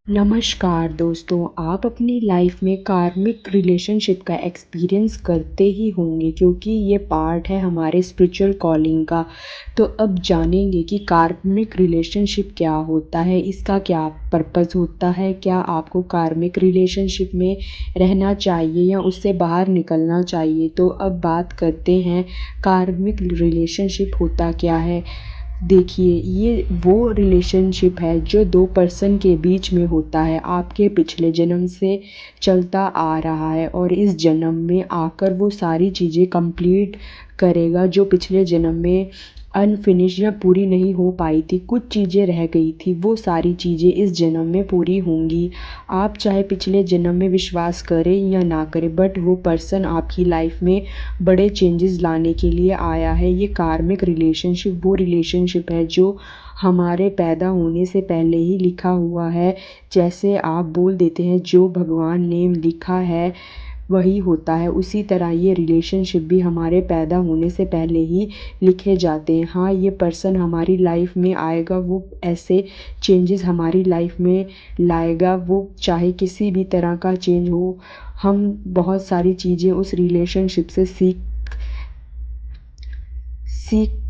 नमस्कार दोस्तों, आप अपनी लाइफ में कार्मिक रिलेशनशिप का एक्सपीरियंस करते ही होंगे क्योंकि ये पार्ट है हमारे स्पिरिचुअल कॉलिंग का। तो अब जानेंगे कि कार्मिक रिलेशनशिप क्या होता है, इसका क्या पर्पस होता है, क्या आपको कार्मिक रिलेशनशिप में रहना चाहिए या उससे बाहर निकलना चाहिए। तो अब बात करते हैं कार्मिक रिलेशनशिप होता क्या है। देखिए, ये वो रिलेशनशिप है जो दो पर्सन के बीच में होता है, आपके पिछले जन्म से चलता आ रहा है और इस जन्म में आकर वो सारी चीज़ें कंप्लीट करेगा जो पिछले जन्म में अनफिनिश या पूरी नहीं हो पाई थी। कुछ चीज़ें रह गई थी, वो सारी चीज़ें इस जन्म में पूरी होंगी। आप चाहे पिछले जन्म में विश्वास करें या ना करें, बट वो पर्सन आपकी लाइफ में बड़े चेंजेस लाने के लिए आया है। ये कार्मिक रिलेशनशिप वो रिलेशनशिप है जो हमारे पैदा होने से पहले ही लिखा हुआ है। जैसे आप बोल देते हैं जो भगवान ने लिखा है वही होता है, उसी तरह ये रिलेशनशिप भी हमारे पैदा होने से पहले ही लिखे जाते हैं। हाँ, ये पर्सन हमारी लाइफ में आएगा, वो ऐसे चेंजेस हमारी लाइफ में लाएगा, वो चाहे किसी भी तरह का चेंज हो। हम बहुत सारी चीज़ें उस रिलेशनशिप से सीख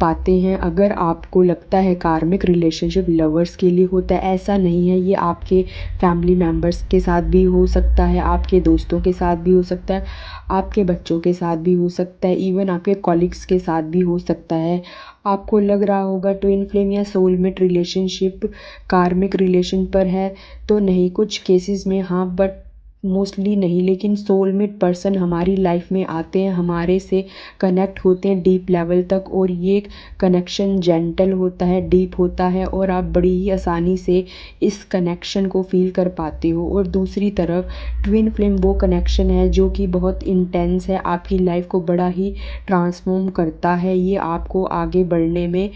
पाते हैं। अगर आपको लगता है कार्मिक रिलेशनशिप लवर्स के लिए होता है, ऐसा नहीं है। ये आपके फैमिली मेम्बर्स के साथ भी हो सकता है, आपके दोस्तों के साथ भी हो सकता है, आपके बच्चों के साथ भी हो सकता है, इवन आपके कॉलीग्स के साथ भी हो सकता है। आपको लग रहा होगा ट्विन फ्लेम या सोलमेट रिलेशनशिप कार्मिक रिलेशन पर है, तो नहीं, कुछ केसेस में हाँ, बट मोस्टली नहीं। लेकिन सोलमेट पर्सन हमारी लाइफ में आते हैं, हमारे से कनेक्ट होते हैं डीप लेवल तक, और ये कनेक्शन जेंटल होता है, डीप होता है, और आप बड़ी ही आसानी से इस कनेक्शन को फील कर पाते हो। और दूसरी तरफ ट्विन फ्लेम वो कनेक्शन है जो कि बहुत इंटेंस है, आपकी लाइफ को बड़ा ही ट्रांसफॉर्म करता है। ये आपको आगे बढ़ने में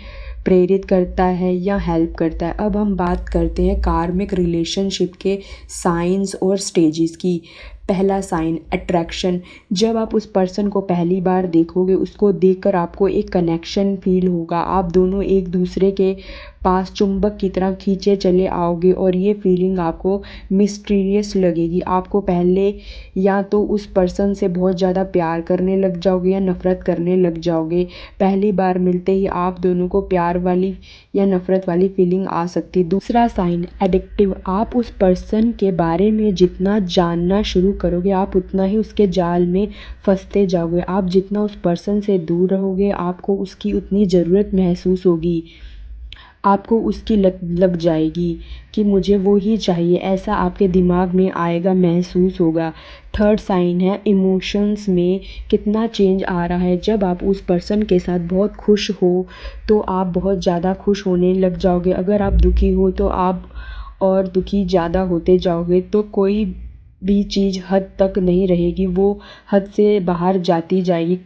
प्रेरित करता है या हेल्प करता है। अब हम बात करते हैं कार्मिक रिलेशनशिप के साइंस और स्टेजेस की। पहला साइन अट्रैक्शन। जब आप उस पर्सन को पहली बार देखोगे, उसको देखकर आपको एक कनेक्शन फील होगा, आप दोनों एक दूसरे के पास चुंबक की तरह खींचे चले आओगे, और ये फीलिंग आपको मिस्टीरियस लगेगी। आपको पहले या तो उस पर्सन से बहुत ज़्यादा प्यार करने लग जाओगे या नफ़रत करने लग जाओगे। पहली बार मिलते ही आप दोनों को प्यार वाली या नफ़रत वाली फीलिंग आ सकती है। दूसरा साइन एडिक्टिव। आप उस पर्सन के बारे में जितना जानना शुरू करोगे, आप उतना ही उसके जाल में फंसते जाओगे। आप जितना उस पर्सन से दूर रहोगे, आपको उसकी उतनी ज़रूरत महसूस होगी, आपको उसकी लत लग जाएगी कि मुझे वो ही चाहिए, ऐसा आपके दिमाग में आएगा, महसूस होगा। थर्ड साइन है इमोशंस में कितना चेंज आ रहा है। जब आप उस पर्सन के साथ बहुत खुश हो तो आप बहुत ज़्यादा खुश होने लग जाओगे, अगर आप दुखी हो तो आप और दुखी ज़्यादा होते जाओगे। तो कोई भी चीज़ हद तक नहीं रहेगी, वो हद से बाहर जाती जाएगी।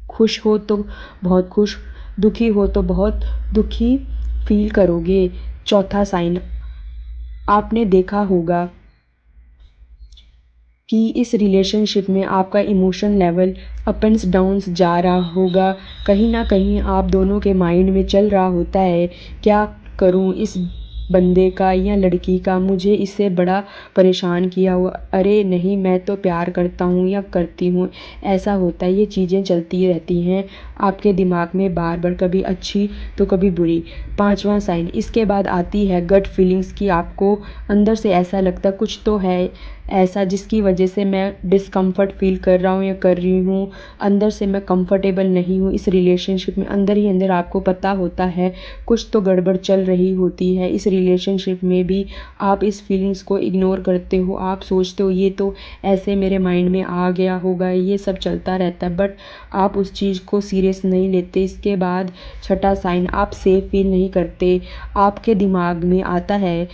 खुश हो तो बहुत खुश, दुखी हो तो बहुत दुखी फील करोगे। चौथा साइन, आपने देखा होगा कि इस रिलेशनशिप में आपका emotion level up and downs जा रहा होगा। कहीं ना कहीं आप दोनों के माइंड में चल रहा होता है, क्या करूं इस बंदे का या लड़की का, मुझे इससे बड़ा परेशान किया हुआ, अरे नहीं मैं तो प्यार करता हूँ या करती हूँ। ऐसा होता है, ये चीज़ें चलती रहती हैं आपके दिमाग में बार बार, कभी अच्छी तो कभी बुरी। पांचवा साइन, इसके बाद आती है गट फीलिंग्स की। आपको अंदर से ऐसा लगता कुछ तो है ऐसा जिसकी वजह से मैं डिस्कम्फर्ट फील कर रहा हूँ या कर रही हूँ, अंदर से मैं कंफर्टेबल नहीं हूँ इस रिलेशनशिप में। अंदर ही अंदर आपको पता होता है कुछ तो गड़बड़ चल रही होती है इस रिलेशनशिप में भी। आप इस फीलिंग्स को इग्नोर करते हो, आप सोचते हो ये तो ऐसे मेरे माइंड में आ गया होगा, ये सब चलता रहता है, बट आप उस चीज़ को सीरियस नहीं लेते। इसके बाद छठा साइन, आप सेफ फील नहीं करते। आपके दिमाग में आता है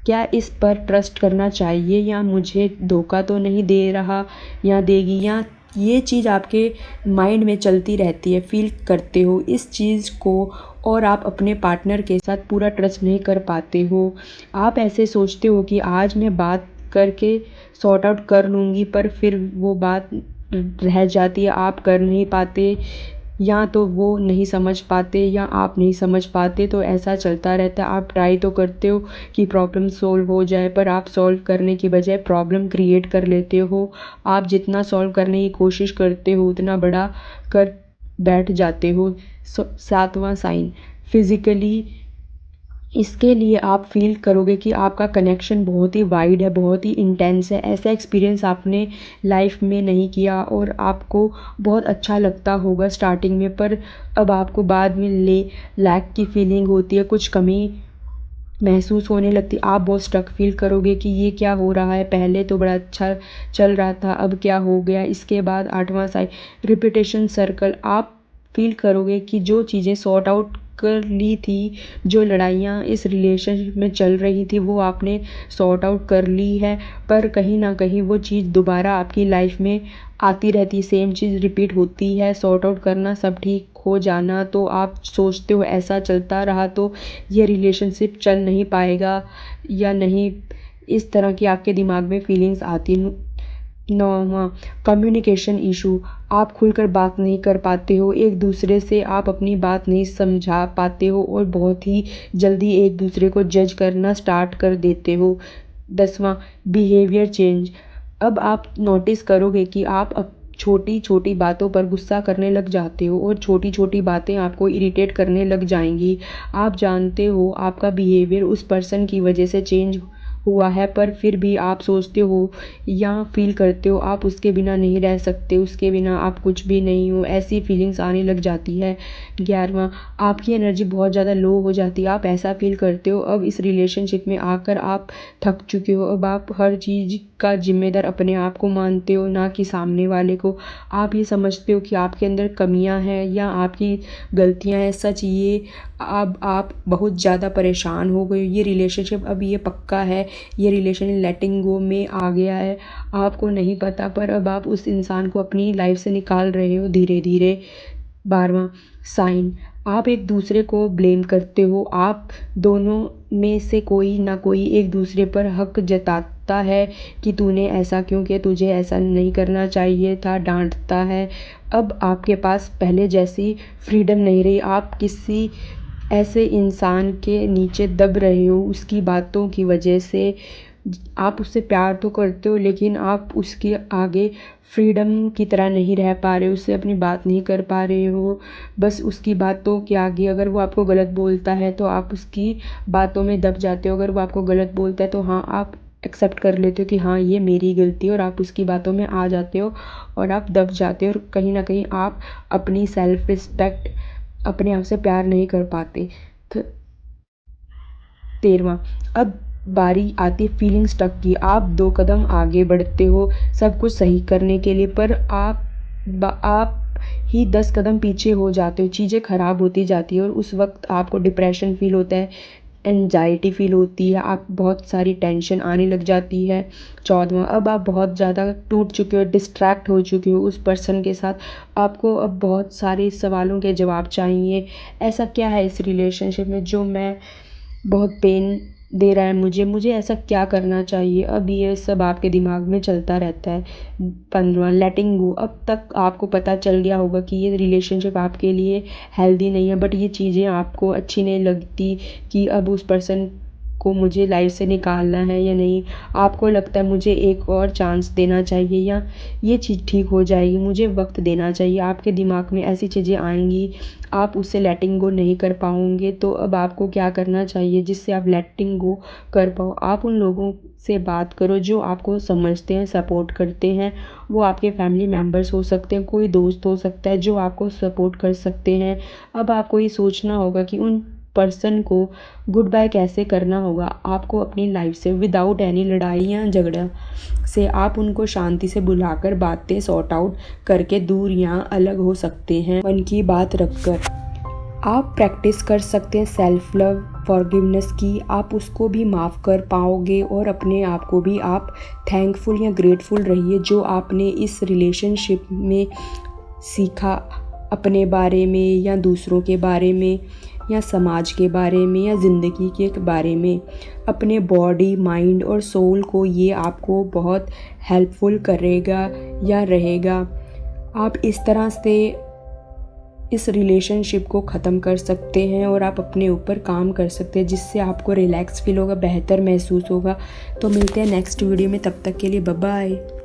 क्या इस पर ट्रस्ट करना चाहिए, या मुझे धोखा तो नहीं दे रहा या देगी, या ये चीज़ आपके माइंड में चलती रहती है, फील करते हो इस चीज़ को, और आप अपने पार्टनर के साथ पूरा ट्रस्ट नहीं कर पाते हो। आप ऐसे सोचते हो कि आज मैं बात करके सॉर्ट आउट कर लूँगी, पर फिर वो बात रह जाती है, आप कर नहीं पाते, या तो वो नहीं समझ पाते या आप नहीं समझ पाते, तो ऐसा चलता रहता है। आप ट्राई तो करते हो कि प्रॉब्लम सॉल्व हो जाए, पर आप सॉल्व करने की बजाय प्रॉब्लम क्रिएट कर लेते हो। आप जितना सॉल्व करने की कोशिश करते हो उतना बड़ा कर बैठ जाते हो। 7वां साइन फिज़िकली, इसके लिए आप फील करोगे कि आपका कनेक्शन बहुत ही वाइड है, बहुत ही इंटेंस है। ऐसा एक्सपीरियंस आपने लाइफ में नहीं किया और आपको बहुत अच्छा लगता होगा स्टार्टिंग में, पर अब आपको बाद में लैक की फीलिंग होती है, कुछ कमी महसूस होने लगती। आप बहुत स्टक फील करोगे कि ये क्या हो रहा है, पहले तो बड़ा अच्छा चल रहा था, अब क्या हो गया। इसके बाद 8वां साइन रिपीटेशन सर्कल, आप फील करोगे कि जो चीज़ें सॉर्ट आउट कर ली थी, जो लड़ाइयाँ इस रिलेशनशिप में चल रही थी वो आपने सॉर्ट आउट कर ली है, पर कहीं ना कहीं वो चीज़ दोबारा आपकी लाइफ में आती रहती है, सेम चीज़ रिपीट होती है। सॉर्ट आउट करना, सब ठीक हो जाना, तो आप सोचते हो ऐसा चलता रहा तो ये रिलेशनशिप चल नहीं पाएगा या नहीं, इस तरह की आपके दिमाग में फीलिंग्स आती। 9वां कम्युनिकेशन इशू, आप खुलकर बात नहीं कर पाते हो एक दूसरे से, आप अपनी बात नहीं समझा पाते हो और बहुत ही जल्दी एक दूसरे को जज करना स्टार्ट कर देते हो। 10वां बिहेवियर चेंज, अब आप नोटिस करोगे कि आप अब छोटी छोटी बातों पर गुस्सा करने लग जाते हो और छोटी छोटी बातें आपको इरिटेट करने लग जाएंगी। आप जानते हो आपका बिहेवियर उस पर्सन की वजह से चेंज हुआ है, पर फिर भी आप सोचते हो या फील करते हो आप उसके बिना नहीं रह सकते, उसके बिना आप कुछ भी नहीं हो, ऐसी फीलिंग्स आने लग जाती है। 11वां आपकी एनर्जी बहुत ज़्यादा लो हो जाती है, आप ऐसा फील करते हो अब इस रिलेशनशिप में आकर आप थक चुके हो, अब आप हर चीज़ का जिम्मेदार अपने आप को मानते हो, ना कि सामने वाले को। आप ये समझते हो कि आपके अंदर कमियां हैं या आपकी गलतियां हैं, सच ये अब आप बहुत ज़्यादा परेशान हो गए हो। ये रिलेशनशिप अब ये पक्का है, ये रिलेशन लेटिंग गो में आ गया है, आपको नहीं पता, पर अब आप उस इंसान को अपनी लाइफ से निकाल रहे हो धीरे धीरे। 12वां साइन, आप एक दूसरे को ब्लेम करते हो, आप दोनों में से कोई ना कोई एक दूसरे पर हक जताता है कि तूने ऐसा क्यों किया, तुझे ऐसा नहीं करना चाहिए था, डांटता है। अब आपके पास पहले जैसी फ्रीडम नहीं रही, आप किसी ऐसे इंसान के नीचे दब रहे हो उसकी बातों की वजह से। आप उससे प्यार तो करते हो लेकिन आप उसके आगे फ्रीडम की तरह नहीं रह पा रहे हो, उससे अपनी बात नहीं कर पा रहे हो। बस उसकी बातों के आगे, अगर वो आपको गलत बोलता है तो आप उसकी बातों में दब जाते हो, अगर वो आपको गलत बोलता है तो हाँ आप एक्सेप्ट कर लेते हो कि हाँ ये मेरी गलती है, और आप उसकी बातों में आ जाते हो और आप दब जाते हो, और कहीं ना कहीं आप अपनी सेल्फ रिस्पेक्ट, अपने आप से प्यार नहीं कर पाते। 13वां अब बारी आती है फीलिंग स्टक की, आप 2 कदम आगे बढ़ते हो सब कुछ सही करने के लिए, पर आप ही 10 कदम पीछे हो जाते हो, चीज़ें ख़राब होती जाती है और उस वक्त आपको डिप्रेशन फील होता है, एनजाइटी फील होती है, आप बहुत सारी टेंशन आने लग जाती है। 14वां अब आप बहुत ज़्यादा टूट चुके हो, डिस्ट्रैक्ट हो चुके हो उस पर्सन के साथ, आपको अब बहुत सारे सवालों के जवाब चाहिए। ऐसा क्या है इस रिलेशनशिप में जो मैं बहुत पेन दे रहा है मुझे ऐसा क्या करना चाहिए, अब ये सब आपके दिमाग में चलता रहता है। 15वां लेटिंग गो, अब तक आपको पता चल गया होगा कि ये रिलेशनशिप आपके लिए हेल्दी नहीं है, बट ये चीज़ें आपको अच्छी नहीं लगती कि अब उस पर्सन को मुझे लाइफ से निकालना है या नहीं। आपको लगता है मुझे एक और चांस देना चाहिए या ये चीज़ ठीक हो जाएगी, मुझे वक्त देना चाहिए, आपके दिमाग में ऐसी चीज़ें आएंगी, आप उससे लेटिंग गो नहीं कर पाओगे। तो अब आपको क्या करना चाहिए जिससे आप लेटिंग गो कर पाओ, आप उन लोगों से बात करो जो आपको समझते हैं, सपोर्ट करते हैं। वो आपके फैमिली मेम्बर्स हो सकते हैं, कोई दोस्त हो सकता है जो आपको सपोर्ट कर सकते हैं। अब आपको ये सोचना होगा कि उन पर्सन को गुड बाय कैसे करना होगा, आपको अपनी लाइफ से विदाउट एनी लड़ाई या झगड़ा से आप उनको शांति से बुलाकर बातें सॉर्ट आउट करके दूरियां अलग हो सकते हैं, मन की बात रखकर। आप प्रैक्टिस कर सकते हैं सेल्फ लव फॉरगिवनेस की, आप उसको भी माफ़ कर पाओगे और अपने आप को भी आप थैंकफुल या ग्रेटफुल रहिए जो आपने इस रिलेशनशिप में सीखा, अपने बारे में या दूसरों के बारे में या समाज के बारे में या ज़िंदगी के बारे में। अपने बॉडी, माइंड और सोल को ये आपको बहुत हेल्पफुल करेगा या रहेगा। आप इस तरह से इस रिलेशनशिप को ख़त्म कर सकते हैं और आप अपने ऊपर काम कर सकते हैं, जिससे आपको रिलैक्स फील होगा, बेहतर महसूस होगा। तो मिलते हैं नेक्स्ट वीडियो में, तब तक के लिए बाय बाय।